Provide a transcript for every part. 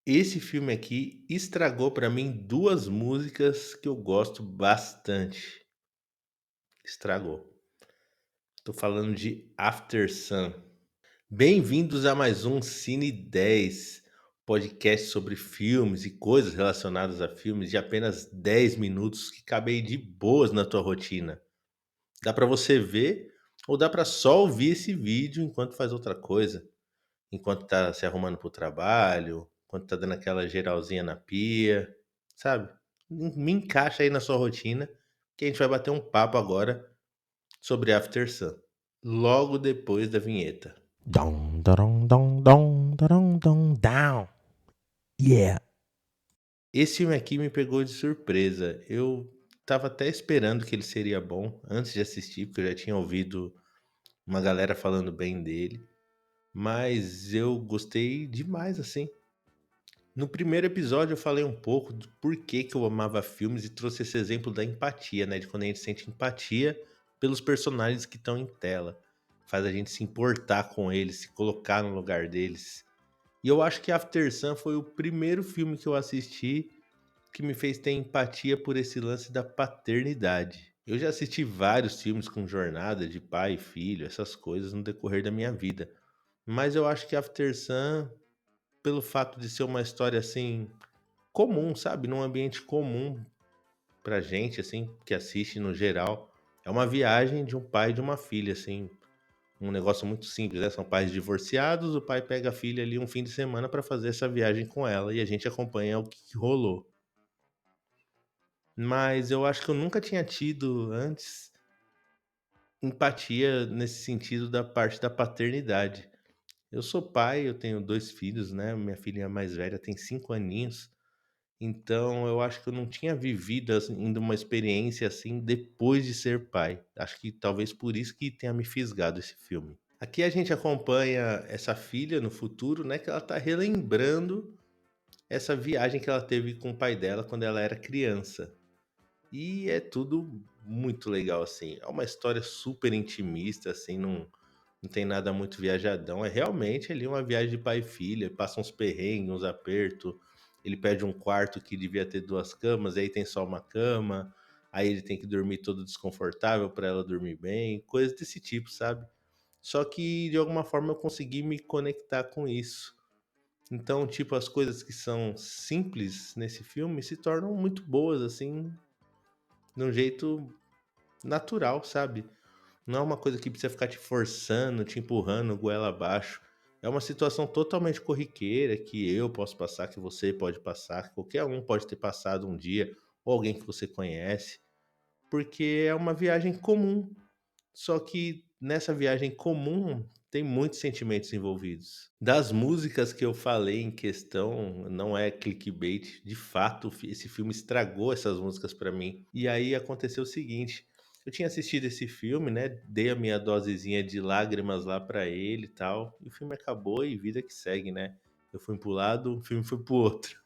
Esse filme aqui estragou pra mim 2 músicas que eu gosto bastante. Estragou. Tô falando de After Sun. Bem-vindos a mais um Cine 10, podcast sobre filmes e coisas relacionadas a filmes de apenas 10 minutos que cabem de boas na tua rotina. Dá pra você ver ou dá pra só ouvir esse vídeo enquanto faz outra coisa. Enquanto tá se arrumando para o trabalho, enquanto tá dando aquela geralzinha na pia, sabe. Me encaixa aí na sua rotina, que a gente vai bater um papo agora sobre After Sun, logo depois da vinheta. Dong, dong, dong, dong, dong, dong, down. Yeah. Esse filme aqui me pegou de surpresa, eu estava até esperando que ele seria bom antes de assistir, porque eu já tinha ouvido uma galera falando bem dele, mas eu gostei demais, assim. No primeiro episódio eu falei um pouco do porquê que eu amava filmes e trouxe esse exemplo da empatia, né? De quando a gente sente empatia pelos personagens que estão em tela. Faz a gente se importar com eles, se colocar no lugar deles. E eu acho que After Sun foi o primeiro filme que eu assisti que me fez ter empatia por esse lance da paternidade. Eu já assisti vários filmes com jornada de pai e filho, essas coisas no decorrer da minha vida. Mas eu acho que After Sun, pelo fato de ser uma história assim comum, sabe, num ambiente comum pra gente, assim, que assiste no geral. É uma viagem de um pai e de uma filha, assim, um negócio muito simples, né? São pais divorciados, o pai pega a filha ali um fim de semana pra fazer essa viagem com ela e a gente acompanha o que rolou. Mas eu acho que eu nunca tinha tido antes empatia nesse sentido da parte da paternidade. Eu sou pai, eu tenho 2 filhos, né, minha filhinha mais velha tem 5 aninhos. Então, eu acho que eu não tinha vivido, assim, ainda uma experiência, assim, depois de ser pai. Acho que talvez por isso que tenha me fisgado esse filme. Aqui a gente acompanha essa filha no futuro, né, que ela tá relembrando essa viagem que ela teve com o pai dela quando ela era criança. E é tudo muito legal, assim. É uma história super intimista, assim, não tem nada muito viajadão. É realmente ali uma viagem de pai e filha, passa uns perrengues, uns apertos. Ele pede um quarto que devia ter 2 camas, aí tem só uma cama. Aí ele tem que dormir todo desconfortável para ela dormir bem, coisas desse tipo, sabe? Só que de alguma forma eu consegui me conectar com isso. Então, tipo, as coisas que são simples nesse filme se tornam muito boas, assim, de um jeito natural, sabe? Não é uma coisa que precisa ficar te forçando, te empurrando goela abaixo. É uma situação totalmente corriqueira que eu posso passar, que você pode passar, que qualquer um pode ter passado um dia, ou alguém que você conhece, porque é uma viagem comum. Só que nessa viagem comum tem muitos sentimentos envolvidos. Das músicas que eu falei em questão, não é clickbait, de fato, esse filme estragou essas músicas pra mim. E aí aconteceu o seguinte, eu tinha assistido esse filme, né, dei a minha dosezinha de lágrimas lá pra ele e tal, e o filme acabou e vida que segue, né. Eu fui para um lado, o filme foi para o outro.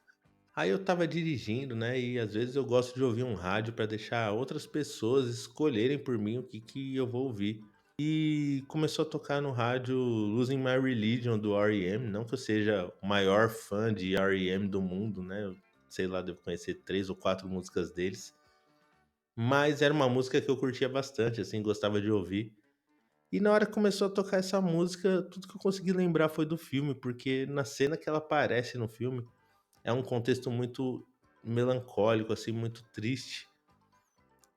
Aí eu estava dirigindo, né, e às vezes eu gosto de ouvir um rádio para deixar outras pessoas escolherem por mim o que que eu vou ouvir. E começou a tocar no rádio Losing My Religion do R.E.M., não que eu seja o maior fã de R.E.M. do mundo, né, eu sei lá, devo conhecer 3 ou 4 músicas deles, mas era uma música que eu curtia bastante, assim, gostava de ouvir. E na hora que começou a tocar essa música, tudo que eu consegui lembrar foi do filme, porque na cena que ela aparece no filme, é um contexto muito melancólico, assim, muito triste.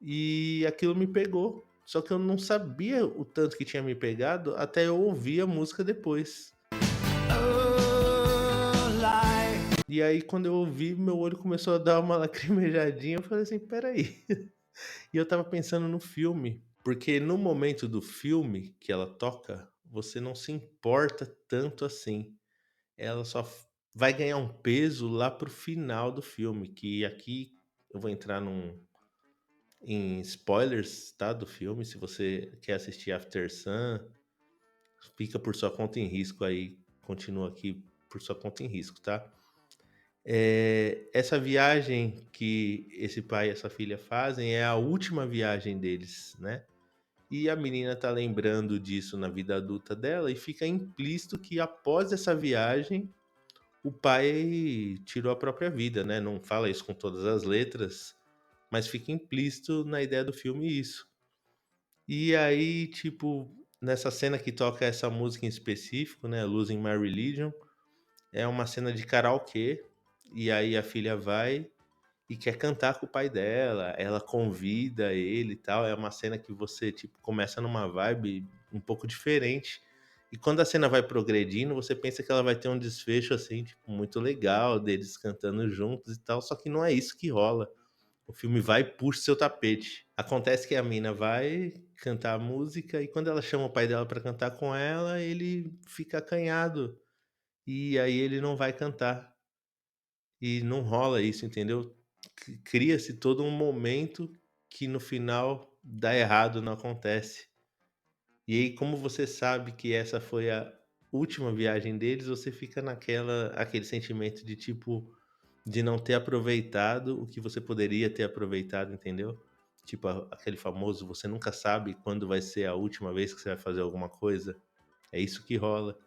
E aquilo me pegou. Só que eu não sabia o tanto que tinha me pegado até eu ouvir a música depois. E aí, quando eu ouvi, meu olho começou a dar uma lacrimejadinha. Eu falei assim: peraí. E eu tava pensando no filme, porque no momento do filme que ela toca, você não se importa tanto assim. Ela só vai ganhar um peso lá pro final do filme, que aqui eu vou entrar em spoilers, tá, do filme. Se você quer assistir After Sun, fica por sua conta em risco aí, continua aqui por sua conta em risco, tá? Essa viagem que esse pai e essa filha fazem é a última viagem deles, né? E a menina tá lembrando disso na vida adulta dela e fica implícito que após essa viagem o pai tirou a própria vida, né, não fala isso com todas as letras, mas fica implícito na ideia do filme isso. E aí, tipo, nessa cena que toca essa música em específico, né, Losing My Religion, é uma cena de karaokê, e aí a filha vai e quer cantar com o pai dela, ela convida ele e tal, é uma cena que você, tipo, começa numa vibe um pouco diferente. E quando a cena vai progredindo, você pensa que ela vai ter um desfecho, assim, tipo, muito legal, deles cantando juntos e tal, só que não é isso que rola. O filme vai e puxa seu tapete. Acontece que a mina vai cantar a música e quando ela chama o pai dela pra cantar com ela, ele fica acanhado, e aí ele não vai cantar. E não rola isso, entendeu? Cria-se todo um momento que no final dá errado, não acontece. E aí, como você sabe que essa foi a última viagem deles, você fica naquela aquele sentimento de tipo, de não ter aproveitado o que você poderia ter aproveitado, entendeu? Tipo, aquele famoso, você nunca sabe quando vai ser a última vez que você vai fazer alguma coisa. É isso que rola.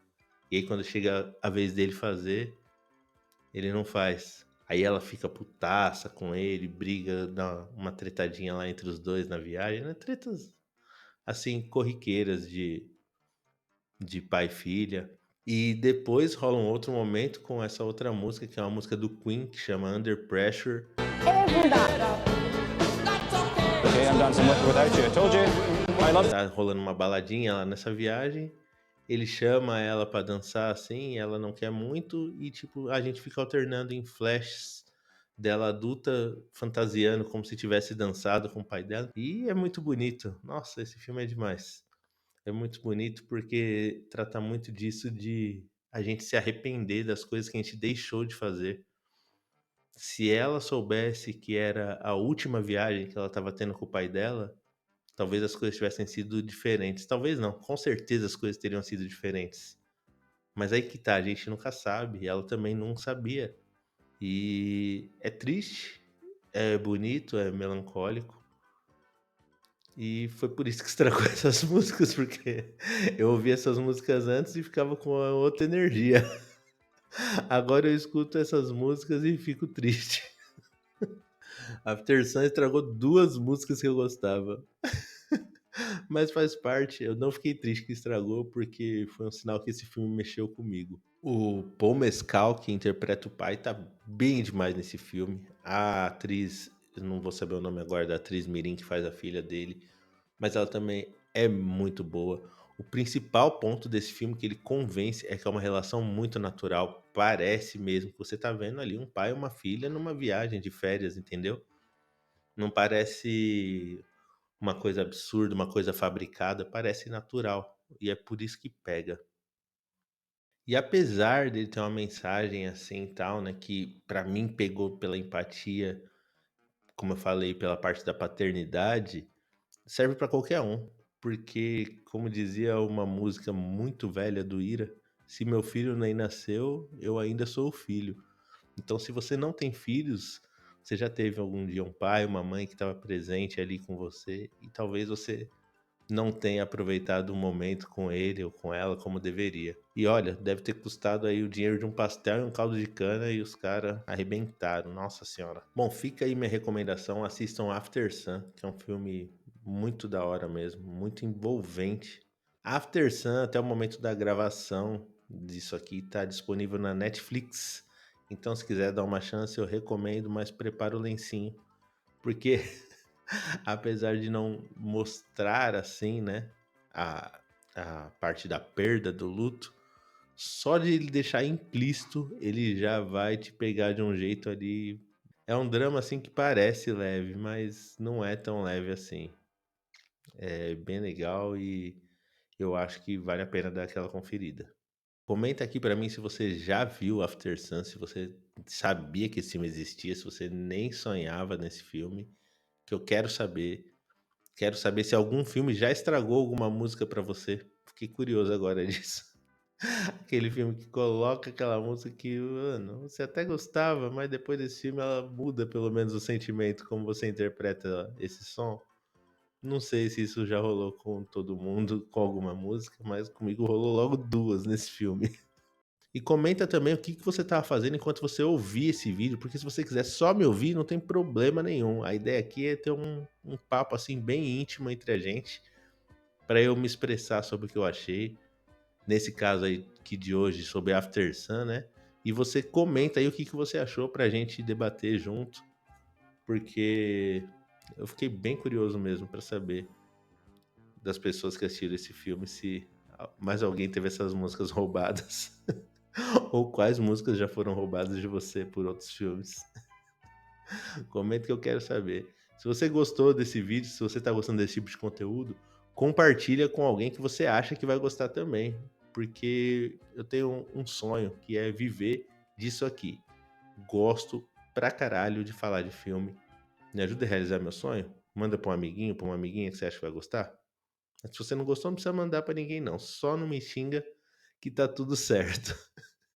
E aí, quando chega a vez dele fazer, ele não faz. Aí ela fica putaça com ele, briga, dá uma tretadinha lá entre os dois na viagem, né? Tretas assim, corriqueiras de pai e filha. E depois rola um outro momento com essa outra música, que é uma música do Queen, que chama Under Pressure. Okay, I'm dancing without you. I told you. I love. Tá rolando uma baladinha lá nessa viagem. Ele chama ela pra dançar assim, ela não quer muito, e tipo, a gente fica alternando em flashes dela adulta fantasiando como se tivesse dançado com o pai dela. E é muito bonito. Nossa, esse filme é demais. É muito bonito porque trata muito disso de a gente se arrepender das coisas que a gente deixou de fazer. Se ela soubesse que era a última viagem que ela estava tendo com o pai dela, talvez as coisas tivessem sido diferentes. Talvez não, com certeza as coisas teriam sido diferentes. Mas aí que tá, a gente nunca sabe, e ela também não sabia. E é triste, é bonito, é melancólico. E foi por isso que estragou essas músicas, porque eu ouvia essas músicas antes e ficava com uma outra energia. Agora eu escuto essas músicas e fico triste. After Sun estragou duas músicas que eu gostava. Mas faz parte, eu não fiquei triste que estragou, porque foi um sinal que esse filme mexeu comigo. O Paul Mescal, que interpreta o pai, tá bem demais nesse filme. A atriz, eu não vou saber o nome agora da atriz Mirim que faz a filha dele, mas ela também é muito boa. O principal ponto desse filme que ele convence é que é uma relação muito natural. Parece mesmo que você tá vendo ali um pai e uma filha numa viagem de férias, entendeu? Não parece uma coisa absurda, uma coisa fabricada, parece natural. E é por isso que pega. E apesar dele ter uma mensagem assim e tal, né, que pra mim pegou pela empatia, como eu falei, pela parte da paternidade, serve pra qualquer um, porque como dizia uma música muito velha do Ira, se meu filho nem nasceu, eu ainda sou o filho. Então, se você não tem filhos, você já teve algum dia um pai, uma mãe que estava presente ali com você, e talvez você não tenha aproveitado o momento com ele ou com ela como deveria. E olha, deve ter custado aí o dinheiro de um pastel e um caldo de cana e os caras arrebentaram, nossa senhora. Bom, fica aí minha recomendação, assistam After Sun, que é um filme muito da hora mesmo, muito envolvente. After Sun, até o momento da gravação disso aqui, tá disponível na Netflix. Então, se quiser dar uma chance, eu recomendo, mas prepara o lencinho, porque apesar de não mostrar assim, né, a parte da perda do luto, só de ele deixar implícito, ele já vai te pegar de um jeito ali. É um drama assim que parece leve, mas não é tão leve assim. É bem legal e eu acho que vale a pena dar aquela conferida. Comenta aqui pra mim se você já viu After Sun, se você sabia que esse filme existia, se você nem sonhava nesse filme, que eu quero saber. Quero saber se algum filme já estragou alguma música pra você. Fiquei curioso agora disso. Aquele filme que coloca aquela música que, mano, você até gostava, mas depois desse filme ela muda pelo menos o sentimento, como você interpreta esse som. Não sei se isso já rolou com todo mundo, com alguma música, mas comigo rolou logo duas nesse filme. E comenta também o que que você estava fazendo enquanto você ouvia esse vídeo, porque se você quiser só me ouvir, não tem problema nenhum. A ideia aqui é ter um papo assim bem íntimo entre a gente, para eu me expressar sobre o que eu achei. Nesse caso aí que de hoje, sobre After Sun, né? E você comenta aí o que que você achou pra gente debater junto, porque eu fiquei bem curioso mesmo pra saber das pessoas que assistiram esse filme se mais alguém teve essas músicas roubadas ou quais músicas já foram roubadas de você por outros filmes. Comenta que eu quero saber. Se você gostou desse vídeo, se você tá gostando desse tipo de conteúdo, compartilha com alguém que você acha que vai gostar também. Porque eu tenho um sonho, que é viver disso aqui. Gosto pra caralho de falar de filme. Me ajuda a realizar meu sonho? Manda pra um amiguinho, pra uma amiguinha que você acha que vai gostar. Mas se você não gostou, não precisa mandar pra ninguém não. Só não me xinga que tá tudo certo.